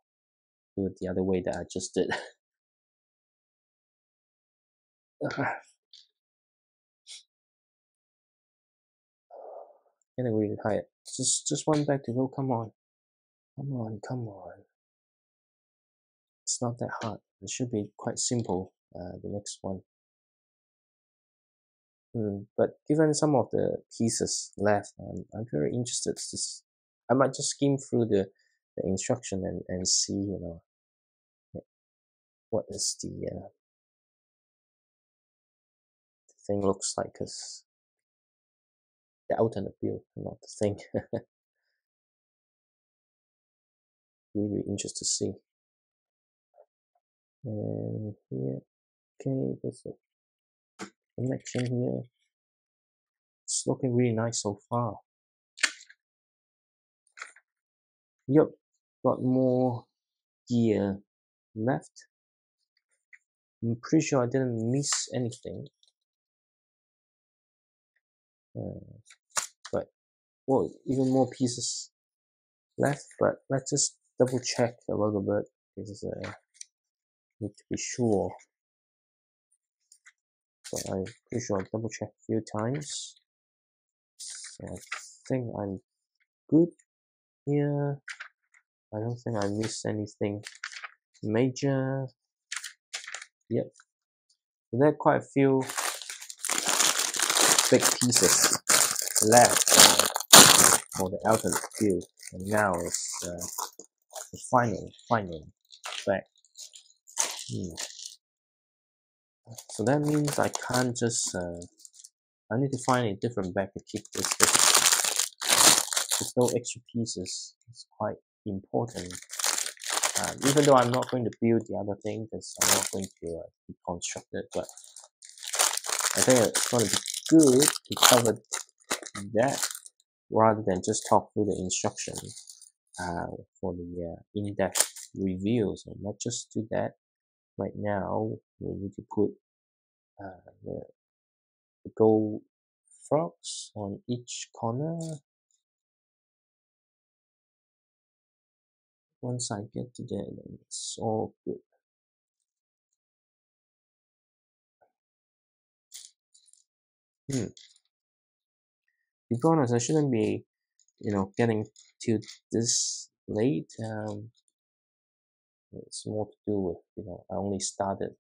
do it the other way that I just did. Getting really tired. Just one back to go. Come on, come on, come on. It's not that hard. It should be quite simple. The next one. But given some of the pieces left, I'm very interested. I might just skim through the instruction and see, what is the thing looks like, because the alternate build, not the thing. Really interested to see. And here, okay, there's a connection here. It's looking really nice so far. Yep, got more gear left. I'm pretty sure I didn't miss anything. But well, even more pieces left. But let's just double check a little bit, because need to be sure. but I'm pretty sure I double checked a few times. So I think I'm good here. I don't think I missed anything major. Yep. So there are quite a few big pieces left for the alternate build, and now it's the final back. So that means I can't just I need to find a different bag to keep this. There's no extra pieces. It's quite important. Even though I'm not going to build the other thing, because I'm not going to deconstruct it, but I think it's going to be good to cover that rather than just talk through the instruction for the in-depth review. So let's just do that right now. We need to put the gold frogs on each corner. Once I get to there, then it's all good. To be honest, I shouldn't be, getting to this late. It's more to do with, I only started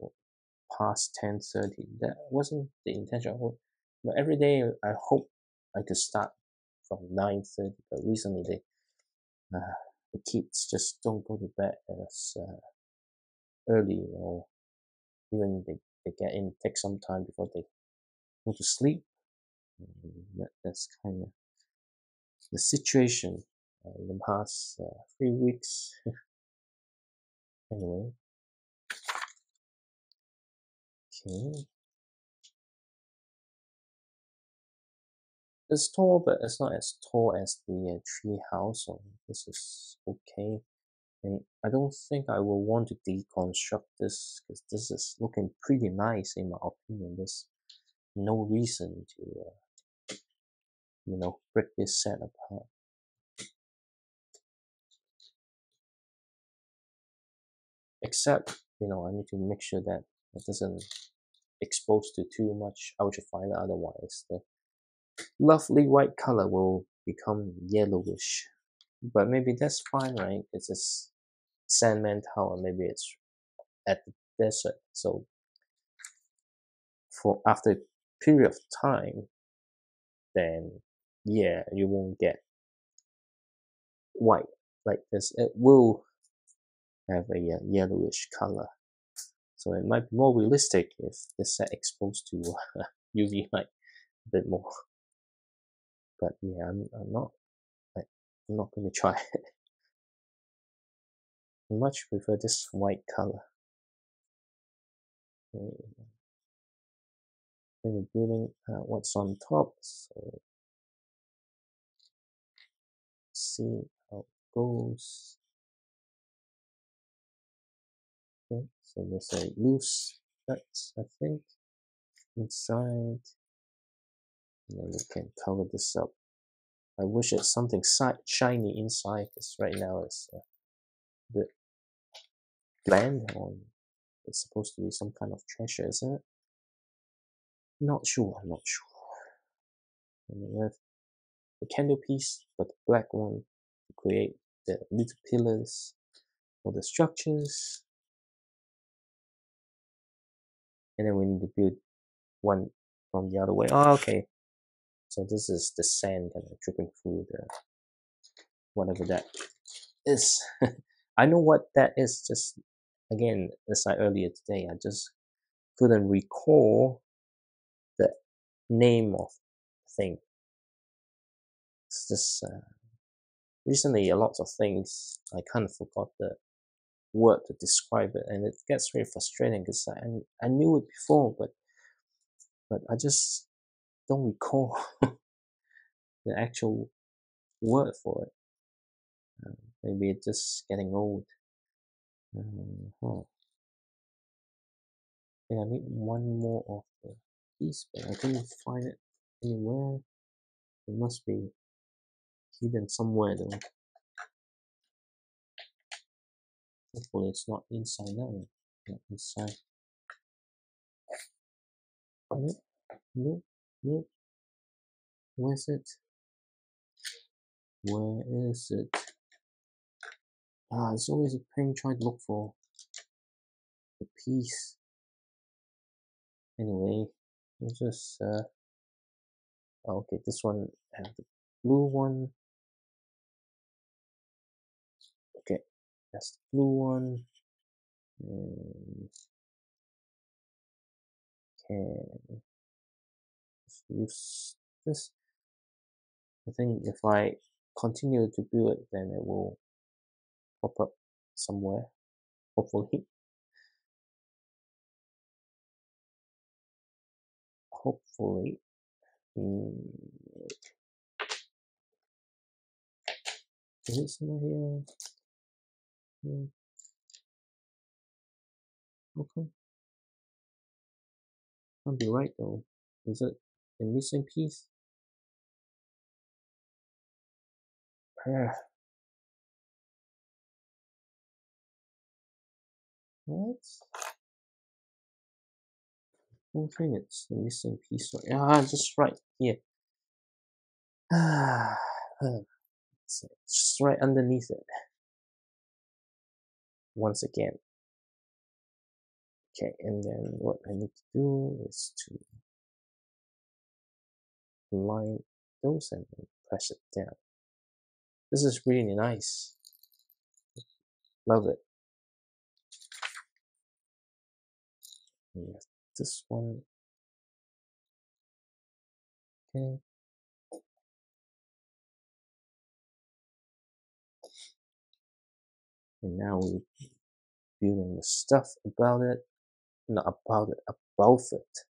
past 10:30. That wasn't the intention. But every day I hope I could start from 9:30. But recently the kids just don't go to bed as early, or even they get in, take some time before they go to sleep. That's kind of the situation in the past 3 weeks. Anyway, okay. It's tall, but it's not as tall as the tree house, so this is okay. And I don't think I will want to deconstruct this, because this is looking pretty nice in my opinion. There's no reason to, break this set apart. Except, I need to make sure that it doesn't expose to too much ultraviolet, otherwise the lovely white color will become yellowish. But maybe that's fine, right? It's a Sandman tower. Maybe it's at the desert, so for after a period of time, then yeah, you won't get white like this. It will have a yellowish color, so it might be more realistic if this set exposed to UV light a bit more. But yeah, I'm not going to try it. I much prefer this white color. Okay. Then we're building what's on top, so let's see how it goes. Okay, so there's a loose nut, I think, inside, and then we can cover this up. I wish it's something shiny inside, because right now it's a bit bland. It's supposed to be some kind of treasure, isn't it? Not sure. And we have the candle piece, but the black one to create the little pillars for the structures. And then we need to build one from the other way. Oh, okay. So this is the sand kind of dripping through the whatever that is. I know what that is. Just again, as I earlier today, I just couldn't recall the name of the thing. It's just recently a lot of things I kind of forgot the word to describe it, and it gets very frustrating because I knew it before, but I just don't recall the actual word for it. Maybe it's just getting old. I think I need one more of the piece, but I couldn't find it anywhere. It must be hidden somewhere though. Hopefully it's not inside now. Not inside. No, no, no. Where's it? Where is it? Ah, it's always a pain trying to look for the piece. Anyway, we'll just okay, this one have the blue one. Okay, that's the blue one. And can use this. I think if I continue to build it, then it will pop up somewhere, hopefully. Hopefully. Is it somewhere here? Okay. Can't be right though. Is it a missing piece? What? I don't think it's a missing piece. Ah, just right here. Ah, it's just right underneath it. Once again. Okay, and then what I need to do is to align those and press it down. This is really nice. Love it. And this one. Okay. And now we're building the stuff about it. Not about it, above it.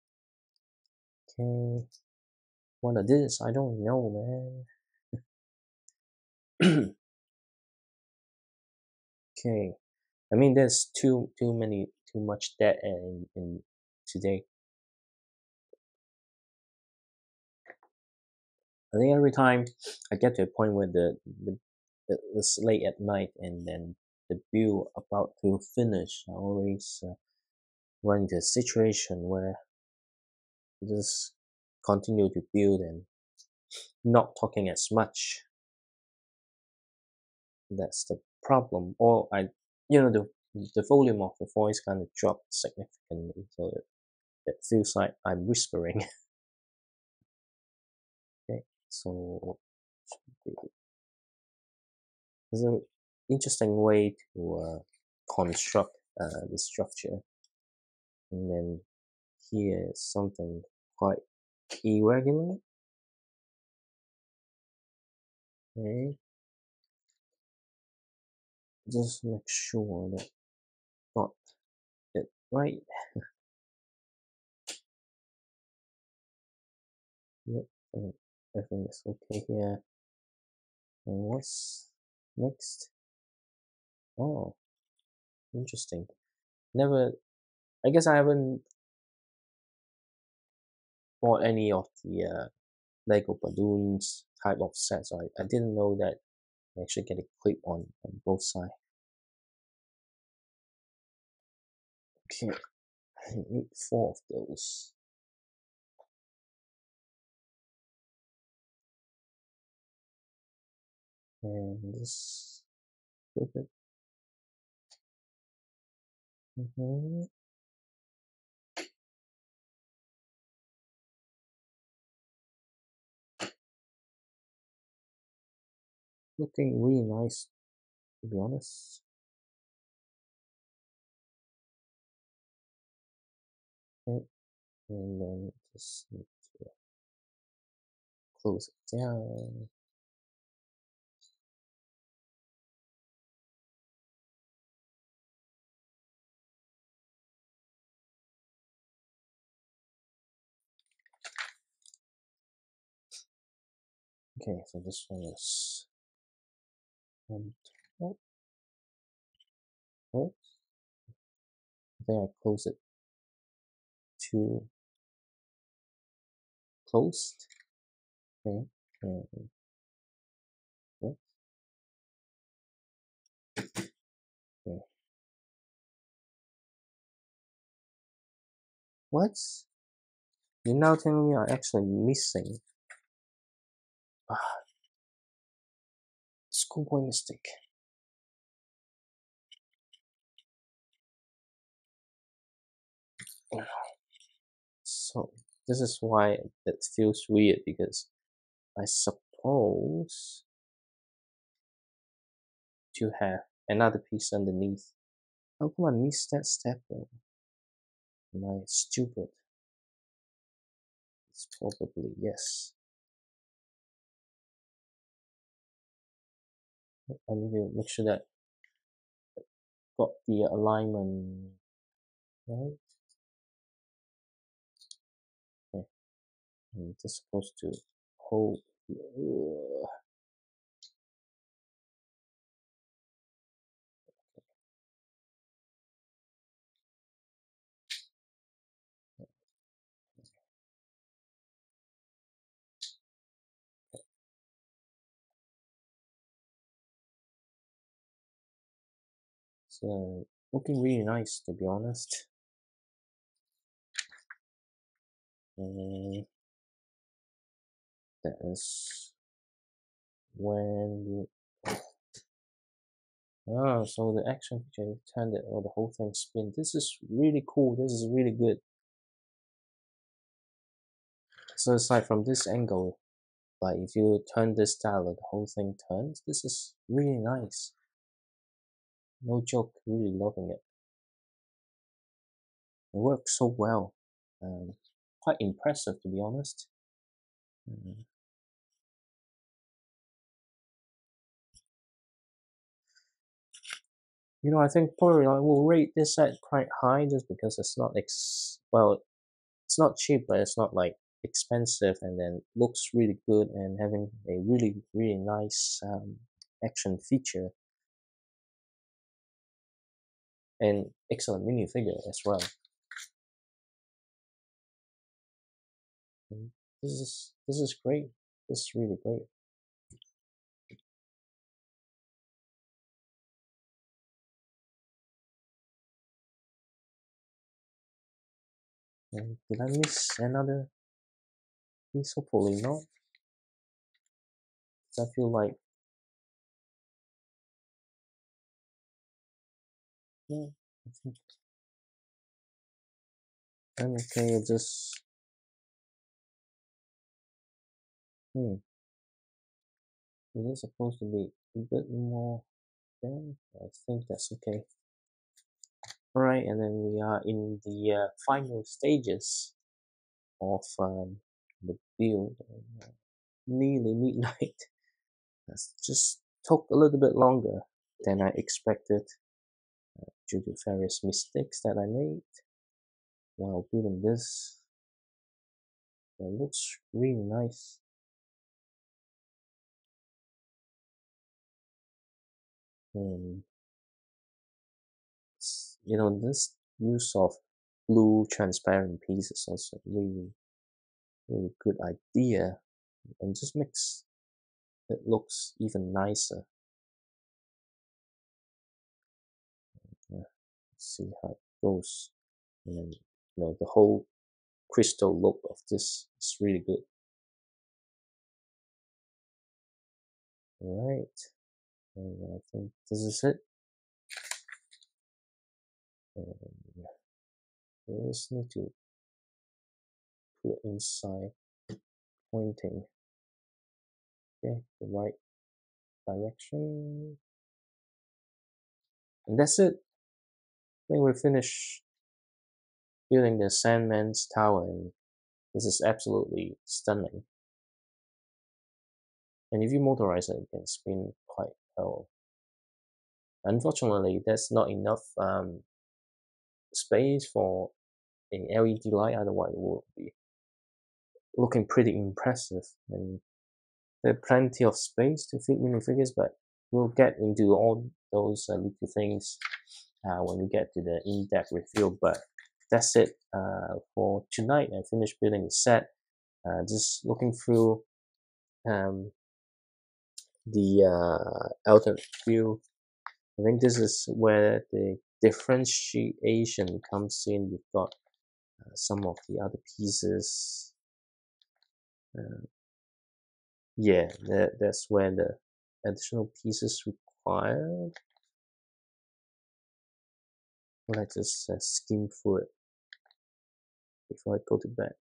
Okay. What it is, I don't know, man. Okay. I mean, there's too much debt in today. I think every time I get to a point where it's late at night and then the build about to finish, I always run into a situation where I just continue to build and not talking as much. That's the problem. Or the volume of the voice kind of dropped significantly, so it feels like I'm whispering. Okay, so there's an interesting way to construct the structure, and then here is something quite irregular. Okay, just make sure that got it right. Yep, everything is okay here. And what's next? Oh, interesting. Never. I guess I haven't bought any of the Lego balloons type of sets. I didn't know that I actually get a clip on both sides. Okay, I need 4 of those. And this flip it. Looking really nice, to be honest. Okay, and then just need to close it down. Okay, so this one is on top. What? I think I close it to closed. Okay, and what? Okay. What? You're now telling me I'm actually missing schoolboy mistake. So this is why it feels weird, because I suppose to have another piece underneath. How come I missed that step though? Am I stupid? It's probably yes. I need to make sure that I got the alignment right. Okay. I'm just supposed to hold. It's looking really nice, to be honest. That is when so the action feature turned it, or the whole thing spin. This is really cool. This is really good. So it's like from this angle, like if you turn this dial, the whole thing turns. This is really nice. No joke, really loving it. It works so well. Quite impressive, to be honest. You know, I think probably I will rate this set quite high, just because it's not well, it's not cheap, but it's not like expensive, and then looks really good, and having a really nice action feature, and excellent minifigure as well. And this is great. This is really great. And did I miss another piece? Hopefully not. I feel like, yeah, I think I'm okay. Just is it supposed to be a bit more? Then I think that's okay. Alright, and then we are in the final stages of the build. Nearly midnight. That's just took a little bit longer than I expected due to various mistakes that I made while building this. It looks really nice. And you know, this use of blue transparent piece is also really good idea, and just makes it looks even nicer. Yeah, let's see how it goes. And then, you know, the whole crystal look of this is really good. All right, and I think this is it. And we just need to put inside pointing, okay, the right direction, and that's it. I think we're finished building the Sandman's tower, and this is absolutely stunning. And if you motorize it, it can spin quite well. Unfortunately, there's not enough space for a LED light, otherwise it would be looking pretty impressive. And there's plenty of space to fit minifigures, but we'll get into all those little things when we get to the in-depth review. But that's it for tonight. I finished building the set. Just looking through the alternate view. I think this is where the differentiation comes in. You've got some of the other pieces. Yeah, that's where the additional pieces required. Let's just skim through it before I go to bed.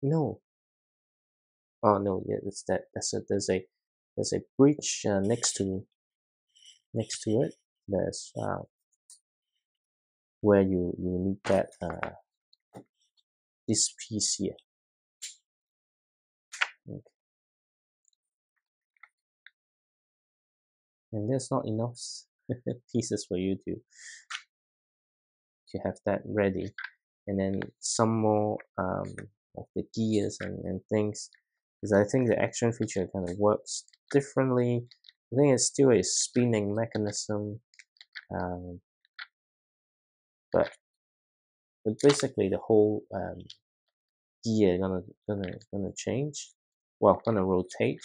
No. Oh no, yeah, it's that. There's a bridge next to it. There's where you need that this piece here. Okay. And there's not enough pieces for you to have that ready. And then some more of the gears and things, because I think the action feature kind of works differently. I think it's still a spinning mechanism, but basically the whole gear gonna change. Well, gonna rotate.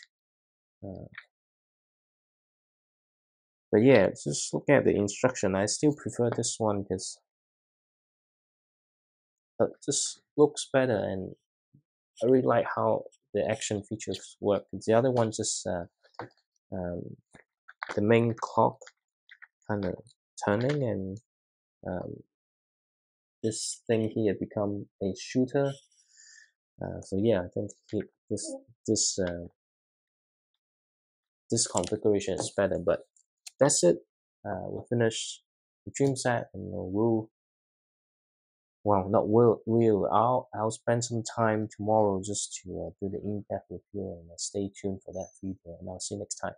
But yeah, just look at the instruction. I still prefer this one because it just looks better, and I really like how the action features work. The other one just the main clock kind of turning, and this thing here become a shooter. So yeah, I think this this configuration is better. But that's it. We finished the DreamZzz, and I'll spend some time tomorrow just to do the in-depth review, and stay tuned for that video, and I'll see you next time.